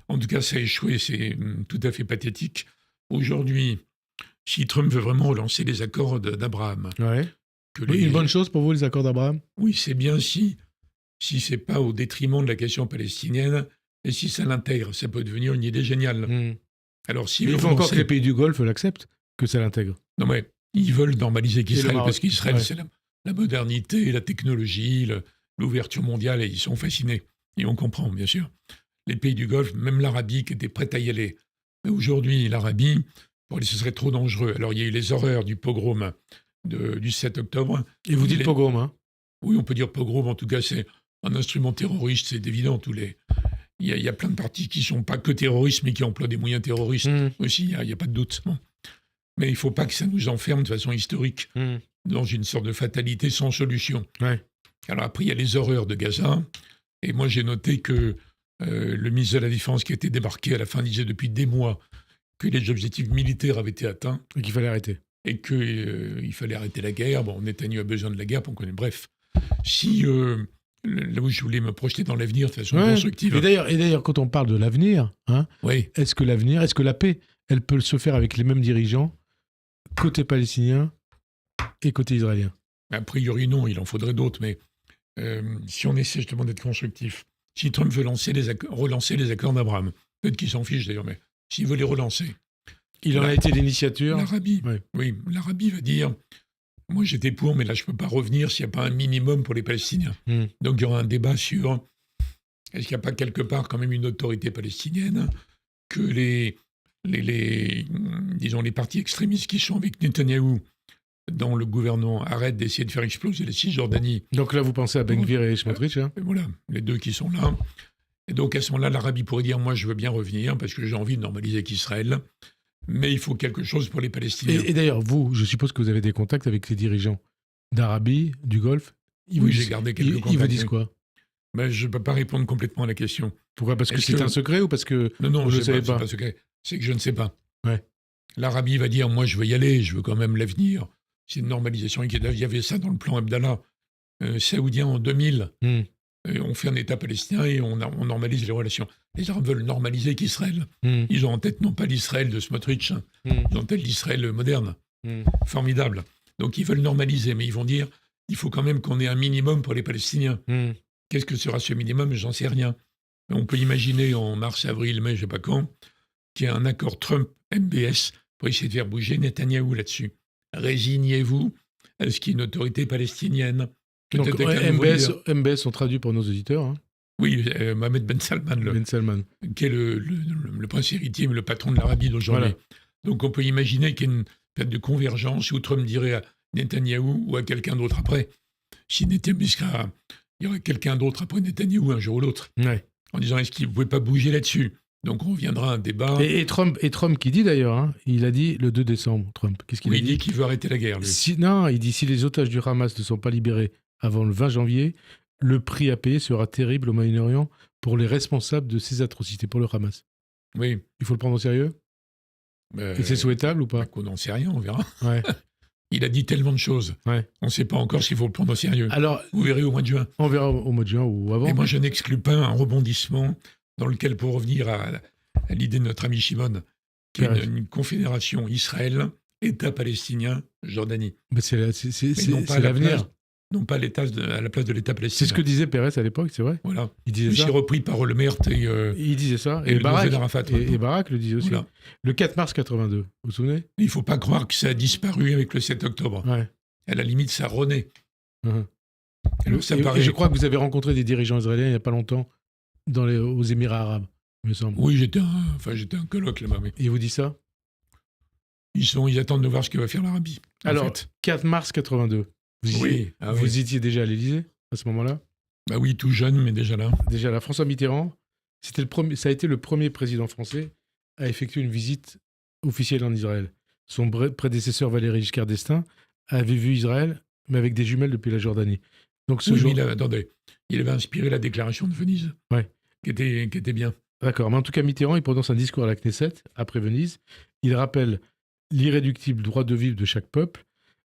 En tout cas, ça a échoué, c'est tout à fait pathétique. Aujourd'hui, si Trump veut vraiment relancer les accords d'Abraham... Ouais. Une bonne chose pour vous, les accords d'Abraham? Oui, c'est bien si c'est pas au détriment de la question palestinienne, et si ça l'intègre, ça peut devenir une idée géniale. Alors, il faut encore que les pays du Golfe l'acceptent, que ça l'intègre. Non, mais ils veulent normaliser qu'Israël, parce qu'Israël, ouais. c'est la modernité, la technologie, l'ouverture mondiale, et ils sont fascinés. Et on comprend, bien sûr. Les pays du Golfe, même l'Arabie, qui était prête à y aller. Mais aujourd'hui, l'Arabie, ce serait trop dangereux. Alors, il y a eu les horreurs du pogrom du 7 octobre. Et vous dites pogrom, hein? Oui, on peut dire pogrom, en tout cas, c'est un instrument terroriste, c'est évident. Il y a plein de partis qui ne sont pas que terroristes, mais qui emploient des moyens terroristes aussi, il n'y a pas de doute. Bon. Mais il ne faut pas que ça nous enferme de façon historique dans une sorte de fatalité sans solution. Ouais. Alors après, il y a les horreurs de Gaza. Et moi, j'ai noté que le ministre de la Défense qui était débarqué à la fin disait depuis des mois que les objectifs militaires avaient été atteints. Et qu'il fallait arrêter. Et qu'il fallait arrêter la guerre. Bon, Netanyahou a besoin de la guerre, on connaît. Bref, si là où je voulais me projeter dans l'avenir de façon constructive. Et d'ailleurs, quand on parle de l'avenir, hein, est-ce que la paix, elle peut se faire avec les mêmes dirigeants, côté palestinien et côté israélien? A priori, non, il en faudrait d'autres, mais si on essaie justement d'être constructif, si Trump veut relancer les accords d'Abraham, peut-être qu'il s'en fiche d'ailleurs, mais s'il veut les relancer... Il en a été l'initiateur. L'Arabie, oui, l'Arabie va dire, moi j'étais pour, mais là je ne peux pas revenir s'il n'y a pas un minimum pour les Palestiniens. Donc il y aura un débat sur, est-ce qu'il n'y a pas quelque part quand même une autorité palestinienne, que disons, les partis extrémistes qui sont avec Netanyahou dans le gouvernement arrêtent d'essayer de faire exploser la Cisjordanie. Donc là vous pensez à Ben Gvir et Smotrich, hein? Voilà, les deux qui sont là. Et donc à ce moment-là, l'Arabie pourrait dire, moi je veux bien revenir parce que j'ai envie de normaliser avec Israël. Mais il faut quelque chose pour les Palestiniens. Et d'ailleurs, vous, je suppose que vous avez des contacts avec les dirigeants d'Arabie, du Golfe. Oui, j'ai gardé quelques contacts. Ils vous disent quoi? Je ne peux pas répondre complètement à la question. Pourquoi? Parce que c'est un secret ou parce que non, vous ne le savez pas? C'est pas secret. C'est que je ne sais pas. Ouais. L'Arabie va dire, moi je veux y aller, je veux quand même l'avenir. C'est une normalisation. Il y avait ça dans le plan Abdallah saoudien en 2000. On fait un État palestinien et on normalise les relations. Les Arabes veulent normaliser qu'Israël. Ils ont en tête non pas l'Israël de Smotrich, ils ont en tête l'Israël moderne. Formidable. Donc ils veulent normaliser, mais ils vont dire, il faut quand même qu'on ait un minimum pour les Palestiniens. Qu'est-ce que sera ce minimum? J'en sais rien. On peut imaginer en mars, avril, mai, je ne sais pas quand, qu'il y ait un accord Trump-MBS pour essayer de faire bouger Netanyahou là-dessus. Résignez-vous à ce qu'il y ait une autorité palestinienne. Donc MBS, on traduit pour nos auditeurs. Hein. Oui, Mohamed Ben Salman, qui est le prince héritier, mais le patron de l'Arabie d'aujourd'hui. Voilà. Donc on peut imaginer qu'il y a une période de convergence où Trump dirait à Netanyahou ou à quelqu'un d'autre après. Si Netanyahou, il y aurait quelqu'un d'autre après Netanyahou un jour ou l'autre, en disant est-ce qu'il ne pouvait pas bouger là-dessus? Donc on reviendra à un débat. Et Trump qui dit d'ailleurs, hein, il a dit le 2 décembre, Trump. Qu'est-ce qu'il a dit? Il dit qu'il veut arrêter la guerre, lui. Il dit si les otages du Hamas ne sont pas libérés avant le 20 janvier, le prix à payer sera terrible au Moyen-Orient pour les responsables de ces atrocités, pour le Hamas. Oui. Il faut le prendre au sérieux ? Et c'est souhaitable ou pas ? On n'en sait rien, on verra. Ouais. Il a dit tellement de choses. Ouais. On ne sait pas encore s'il faut le prendre au sérieux. Alors, vous verrez au mois de juin. On verra au mois de juin ou avant. Et moi, je n'exclus pas un rebondissement dans lequel, pour revenir à l'idée de notre ami Shimon, qui est une confédération Israël, État palestinien, Jordanie. Mais c'est l'avenir. Non pas à la place de l'État palestinien. C'est ce que disait Pérez à l'époque, c'est vrai. Voilà. Il disait ça. C'est repris par Lemert il disait ça. Et Barak. Arafat. Et Barak le disait aussi. Voilà. Le 4 mars 82, vous vous souvenez ? Il ne faut pas croire que ça a disparu avec le 7 octobre. Ouais. À la limite, ça renaît. Alors, et je crois que vous avez rencontré des dirigeants israéliens il n'y a pas longtemps aux Émirats arabes, il me semble. Oui, j'étais un colloque là-bas. Mais... Et il vous dit ça ? Ils attendent de voir ce que va faire l'Arabie. Alors, 4 mars 82. Vous étiez déjà à l'Élysée à ce moment-là ? Bah oui, tout jeune, mais déjà là. Déjà là. François Mitterrand, ça a été le premier président français à effectuer une visite officielle en Israël. Son prédécesseur Valéry Giscard d'Estaing avait vu Israël, mais avec des jumelles depuis la Jordanie. Donc il avait inspiré la déclaration de Venise, qui était bien. D'accord, mais en tout cas, Mitterrand, il prononce un discours à la Knesset, après Venise. Il rappelle l'irréductible droit de vivre de chaque peuple.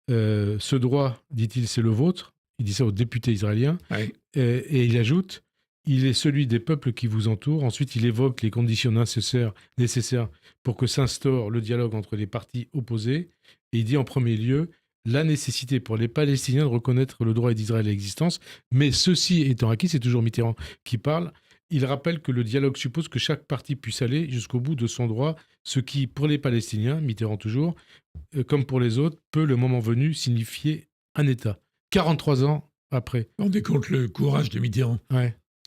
Ce droit, dit-il, c'est le vôtre. Il dit ça aux députés israéliens. Ouais. Et il ajoute, il est celui des peuples qui vous entourent. Ensuite, il évoque les conditions nécessaires pour que s'instaure le dialogue entre les parties opposées. Et il dit en premier lieu, la nécessité pour les Palestiniens de reconnaître le droit d'Israël à l'existence. Mais ceci étant acquis, c'est toujours Mitterrand qui parle, il rappelle que le dialogue suppose que chaque partie puisse aller jusqu'au bout de son droit, ce qui, pour les Palestiniens, Mitterrand toujours, comme pour les autres, peut, le moment venu, signifier un État. 43 ans après. On décompte le courage de Mitterrand,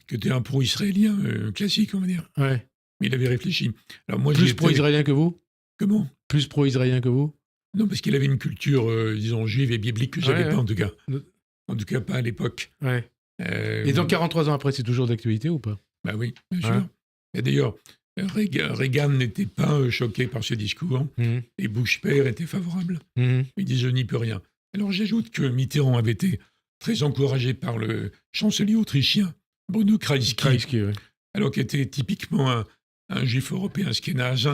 qui était un pro-israélien classique, on va dire. Ouais. Mais il avait réfléchi. Alors moi, plus pro-israélien que vous ? Comment ? Plus pro-israélien que vous ? Non, parce qu'il avait une culture, disons, juive et biblique que j'avais pas, en tout cas. En tout cas, pas à l'époque. Ouais. Et donc, 43 ans après, c'est toujours d'actualité ou pas ? Bah oui, bien sûr. Et d'ailleurs, Reagan n'était pas choqué par ce discours, et Bush père était favorable. Il dit « je n'y peux rien ». Alors j'ajoute que Mitterrand avait été très encouragé par le chancelier autrichien, Bruno Kreisky, alors qui était typiquement un juif européen askénaze,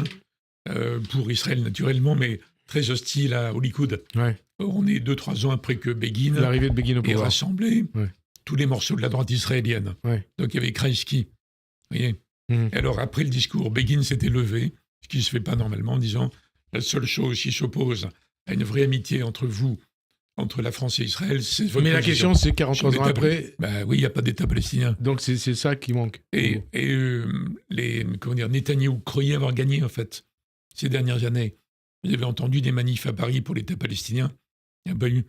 pour Israël naturellement, mais très hostile au Likoud. On est 2-3 ans après que Begin l'arrivée de Begin au pouvoir ait rassemblé tous les morceaux de la droite israélienne. Donc il y avait Kreisky. Vous voyez. Alors après le discours, Begin s'était levé, ce qui ne se fait pas normalement, en disant la seule chose qui s'oppose à une vraie amitié entre vous, entre la France et Israël, c'est votre Mais la question, c'est 43 ans après... oui, il n'y a pas d'État palestinien. Donc c'est ça qui manque. Et Netanyahou croyait avoir gagné, en fait, ces dernières années. Vous avez entendu des manifs à Paris pour l'État palestinien. Il n'y a pas eu.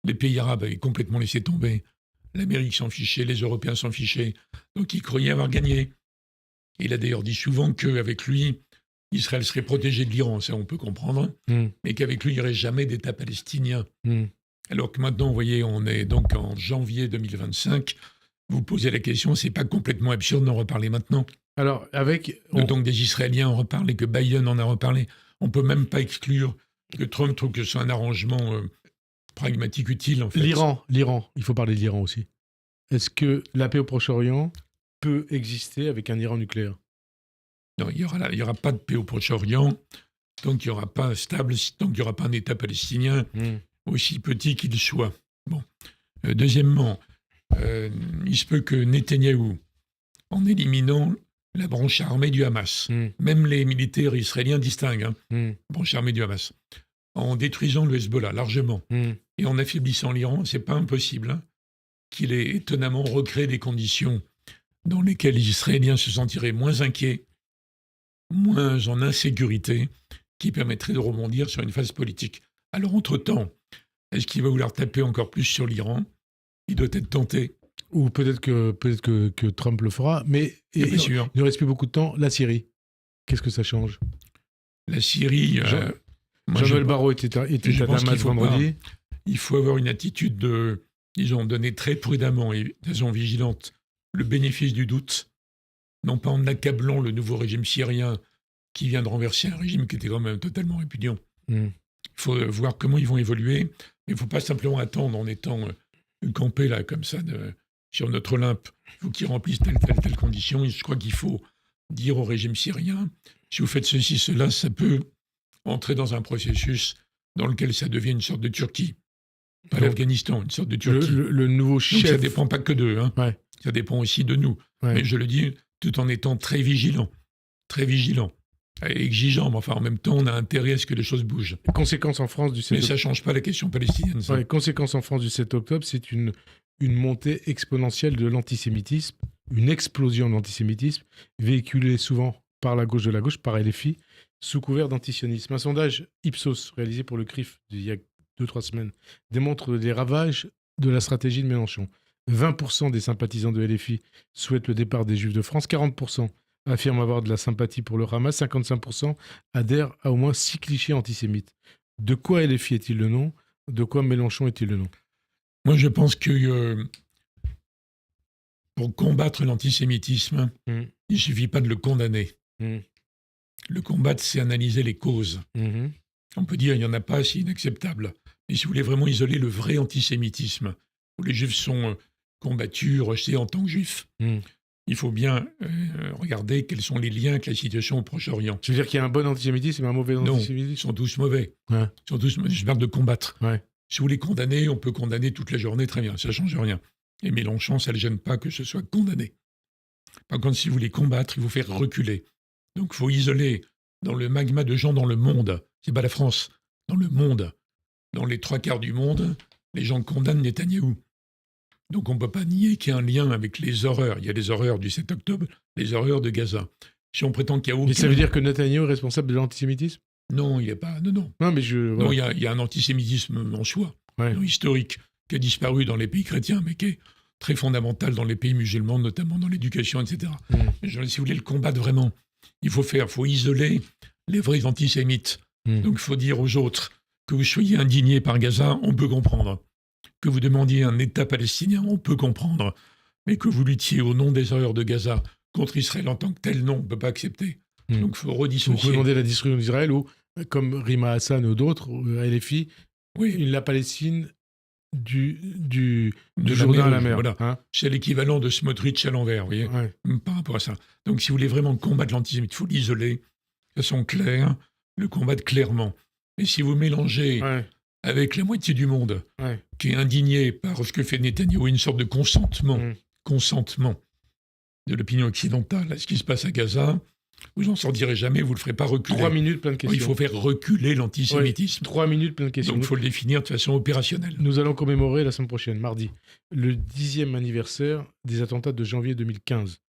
Les pays arabes avaient complètement laissé tomber. L'Amérique s'en fichait, les Européens s'en fichaient. Donc il croyait avoir gagné. Il a d'ailleurs dit souvent qu'avec lui, Israël serait protégé de l'Iran, ça on peut comprendre, mais qu'avec lui, il n'y aurait jamais d'État palestinien. Alors que maintenant, vous voyez, on est donc en janvier 2025. Vous posez la question, c'est pas complètement absurde d'en reparler maintenant. Alors, donc des Israéliens en reparlent et que Biden en a reparlé. On ne peut même pas exclure que Trump trouve que c'est un arrangement pragmatique utile, en fait. L'Iran, il faut parler de l'Iran aussi. Est-ce que la paix au Proche-Orient peut exister avec un Iran nucléaire ? Non, il n'y aura pas de paix au Proche-Orient tant qu'il n'y aura pas stable, tant qu'il n'y aura pas un État palestinien, aussi petit qu'il soit. Bon. Deuxièmement, il se peut que Netanyahou, en éliminant la branche armée du Hamas, même les militaires israéliens distinguent, branche armée du Hamas, en détruisant le Hezbollah largement et en affaiblissant l'Iran, c'est pas impossible qu'il ait étonnamment recréé des conditions dans lesquelles les Israéliens se sentiraient moins inquiets, moins en insécurité, qui permettraient de rebondir sur une phase politique. Alors, entre-temps, est-ce qu'il va vouloir taper encore plus sur l'Iran ? Il doit être tenté. Ou peut-être que Trump le fera, mais il ne reste plus beaucoup de temps. La Syrie, qu'est-ce que ça change ? La Syrie... Jean-Noël Barrot était à Damas vendredi. Il faut avoir une attitude de, disons, donner très prudemment et de façon vigilante le bénéfice du doute, non pas en accablant le nouveau régime syrien qui vient de renverser un régime qui était quand même totalement répugnant. Il faut voir comment ils vont évoluer, mais il ne faut pas simplement attendre en étant camper là, comme ça, sur notre Olympe. Il faut qu'ils remplissent telle condition. Et je crois qu'il faut dire au régime syrien, si vous faites ceci, cela, ça peut entrer dans un processus dans lequel ça devient une sorte de Turquie. Pas l'Afghanistan, une sorte de Turquie. Le nouveau chef... Donc ça ne dépend pas que d'eux, hein. Ouais. Ça dépend aussi de nous. Ouais. Mais je le dis tout en étant très vigilant, et exigeant, mais enfin en même temps, on a intérêt à ce que les choses bougent. Conséquence en France du 7 Mais ça ne change pas la question palestinienne. Ça. Ouais, conséquence en France du 7 octobre, c'est une montée exponentielle de l'antisémitisme, une explosion de l'antisémitisme, véhiculée souvent par la gauche de la gauche, par LFI, sous couvert d'antisionisme. Un sondage Ipsos, réalisé pour le CRIF il y a 2-3 semaines, démontre les ravages de la stratégie de Mélenchon. 20% des sympathisants de LFI souhaitent le départ des Juifs de France, 40% affirment avoir de la sympathie pour le Hamas, 55% adhèrent à au moins 6 clichés antisémites. De quoi LFI est-il le nom ? De quoi Mélenchon est-il le nom ? Moi, je pense que pour combattre l'antisémitisme, il ne suffit pas de le condamner. Le combattre, c'est analyser les causes. On peut dire qu'il n'y en a pas, c'est inacceptable. Mais si vous voulez vraiment isoler le vrai antisémitisme, où les Juifs sont combattus, rejetés en tant que Juifs, il faut bien regarder quels sont les liens avec la situation au Proche-Orient. Tu veux dire qu'il y a un bon antisémitisme et un mauvais antisémitisme ? Non, ils sont tous mauvais. Ouais. Ils sont tous, je parle de combattre. Ouais. Si vous les condamnez, on peut condamner toute la journée, très bien, ça ne change rien. Et Mélenchon, ça ne le gêne pas que ce soit condamné. Par contre, si vous les combattre, il faut faire reculer. Donc, il faut isoler dans le magma de gens dans le monde. C'est pas la France, dans le monde. Dans les 3/4 du monde, les gens condamnent Netanyahou. Donc, on ne peut pas nier qu'il y a un lien avec les horreurs. Il y a les horreurs du 7 octobre, les horreurs de Gaza. Si on prétend qu'il y a aucun... Mais ça veut dire que Netanyahou est responsable de l'antisémitisme ? Non, il n'y a pas... Non. Non, mais je... Non, il y a un antisémitisme en soi, historique, qui a disparu dans les pays chrétiens, mais qui est très fondamental dans les pays musulmans, notamment dans l'éducation, etc. Mais si vous voulez le combattre vraiment, il faut isoler les vrais antisémites. Donc il faut dire aux autres que vous soyez indignés par Gaza, on peut comprendre. Que vous demandiez un État palestinien, on peut comprendre. Mais que vous luttiez au nom des horreurs de Gaza contre Israël en tant que tel, non, on ne peut pas accepter. Donc il faut redissocier. Vous pouvez demander la destruction d'Israël ou, comme Rima Hassan ou d'autres, à LFI, la Palestine de Jourdain à la mer. Voilà. Hein, c'est l'équivalent de Smotrich à l'envers, vous voyez, par rapport à ça. Donc si vous voulez vraiment combattre l'antisémitisme, il faut l'isoler, de façon claire, le combattre clairement. Et si vous mélangez avec la moitié du monde qui est indigné par ce que fait Netanyahou, une sorte de consentement de l'opinion occidentale à ce qui se passe à Gaza, vous n'en sortirez jamais, vous ne le ferez pas reculer. 3 minutes, plein de questions. Il faut faire reculer l'antisémitisme. 3 minutes, plein de questions. Donc il faut le définir de façon opérationnelle. Nous allons commémorer la semaine prochaine, mardi, le 10e anniversaire des attentats de janvier 2015.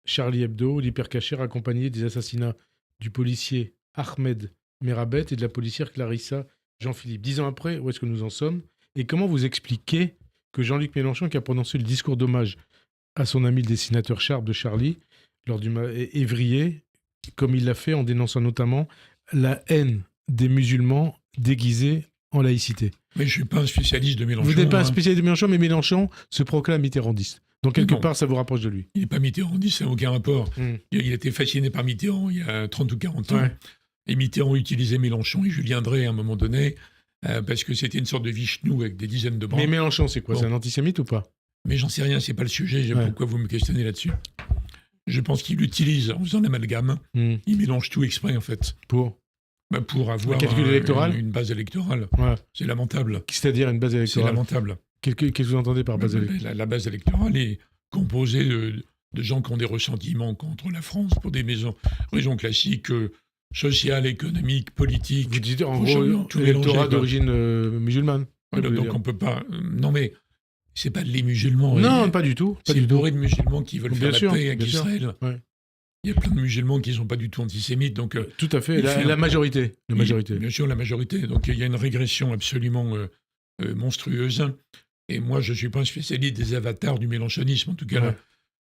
Charlie Hebdo, l'hypercachère accompagné des assassinats du policier Ahmed Merabet et de la policière Clarissa Jean-Philippe. 10 ans après, où est-ce que nous en sommes ? Et comment vous expliquez que Jean-Luc Mélenchon, qui a prononcé le discours d'hommage à son ami le dessinateur Sharp de Charlie, lors du Évrier, comme il l'a fait en dénonçant notamment la haine des musulmans déguisés en laïcité. Mais je ne suis pas un spécialiste de Mélenchon. Vous n'êtes pas un spécialiste de Mélenchon, mais Mélenchon se proclame mitterrandiste. Donc quelque part, ça vous rapproche de lui. Il n'est pas mitterrandiste, ça n'a aucun rapport. Il a été fasciné par Mitterrand il y a 30 ou 40 ans. Et Mitterrand utilisait Mélenchon et Julien Drey à un moment donné, parce que c'était une sorte de Vichnou avec des dizaines de bras. Mais Mélenchon, c'est quoi ? C'est un antisémite ou pas ? Mais j'en sais rien, c'est pas le sujet. Pourquoi vous me questionnez là-dessus ? Je pense qu'il utilise, en faisant l'amalgame, il mélange tout exprès, en fait. Pour avoir une base électorale. C'est lamentable. C'est-à-dire une base électorale. C'est lamentable. Qu'est-ce que vous entendez par base électorale ? La base électorale est composée de gens qui ont des ressentiments contre la France pour des raisons classiques, sociales, économiques, politiques. Vous dites en gros tout l'électorat d'origine musulmane. Donc on peut pas... Non mais... C'est pas les musulmans. Non, pas du tout. C'est bourré de musulmans qui veulent faire la paix avec Israël. Il y a plein de musulmans qui ne sont pas du tout antisémites. Donc, tout à fait. La majorité. Bien sûr, la majorité. Donc il y a une régression absolument monstrueuse. Et moi, je ne suis pas un spécialiste des avatars du mélenchonisme. En tout cas,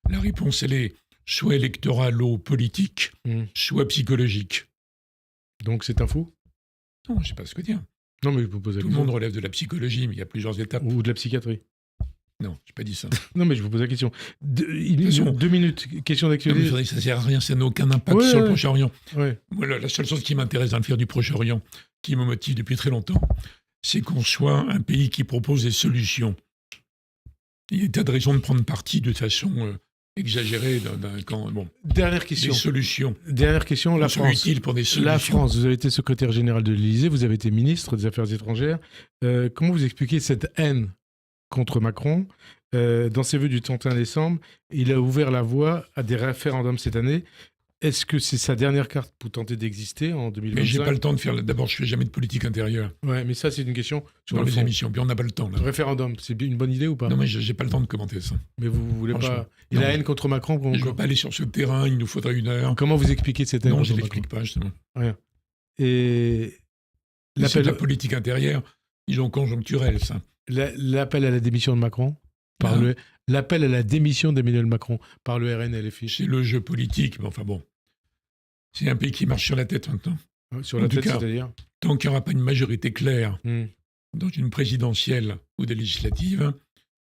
la réponse, elle est soit électorale ou politique, soit psychologique. Donc c'est un fou ? Non, je ne sais pas ce que dire. Non, mais je vous pose la question. Tout le monde relève de la psychologie, mais il y a plusieurs étapes. Ou de la psychiatrie. Non, je n'ai pas dit ça. Non, mais je vous pose la question. 2 minutes, question d'actualité. Ça ne sert à rien, ça n'a aucun impact sur le Proche-Orient. Moi, la seule chose qui m'intéresse dans l'affaire du Proche-Orient, qui me motive depuis très longtemps, c'est qu'on soit un pays qui propose des solutions. Il y a des tas de raisons de prendre parti de façon exagérée d'un camp. Bon, Dernière question. des solutions. Dernière question. La sont France. utiles pour des solutions. La France, vous avez été secrétaire général de l'Élysée, vous avez été ministre des Affaires étrangères. Comment vous expliquez cette haine contre Macron? Dans ses vœux du 31 décembre, il a ouvert la voie à des référendums cette année. Est-ce que c'est sa dernière carte pour tenter d'exister en 2025? Mais j'ai pas le temps de faire. D'abord, je fais jamais de politique intérieure Ouais, mais ça, c'est une question sur dans le les fond. émissions. Puis on n'a pas le temps. Là. Référendum, c'est une bonne idée ou pas? Non, mais j'ai pas le temps de commenter ça. Mais vous voulez pas. Franchement. Et Non, la mais- haine contre Macron Je ne veux pas aller sur ce terrain. Il nous faudrait 1 heure. Comment vous expliquez cette haine Non, contre je ne Macron? l'explique pas, justement. Et C'est de la l'appel politique intérieure, disons conjoncturelle, ça. l'appel à la démission de Macron par Hein? l'appel à la démission d'Emmanuel Macron par le RN et LFI. C'est le jeu politique, mais enfin bon. C'est un pays qui marche sur la tête maintenant. Sur En la tout tête, cas- c'est-à-dire Tant qu'il n'y aura pas une majorité claire Hmm. dans une présidentielle ou des législatives,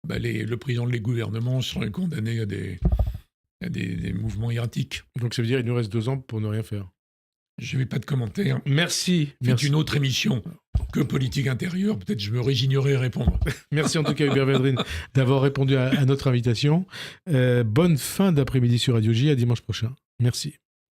le président des gouvernements seront condamnés à des mouvements erratiques. Donc ça veut dire qu'il nous reste 2 ans pour ne rien faire. Je n'ai pas de commentaire. Merci. Faites Merci. une autre émission que politique intérieure. Peut-être je me résignerai à répondre. Merci en tout cas Hubert Védrine d'avoir répondu à notre invitation. Bonne fin d'après-midi sur Radio J. À dimanche prochain. Merci.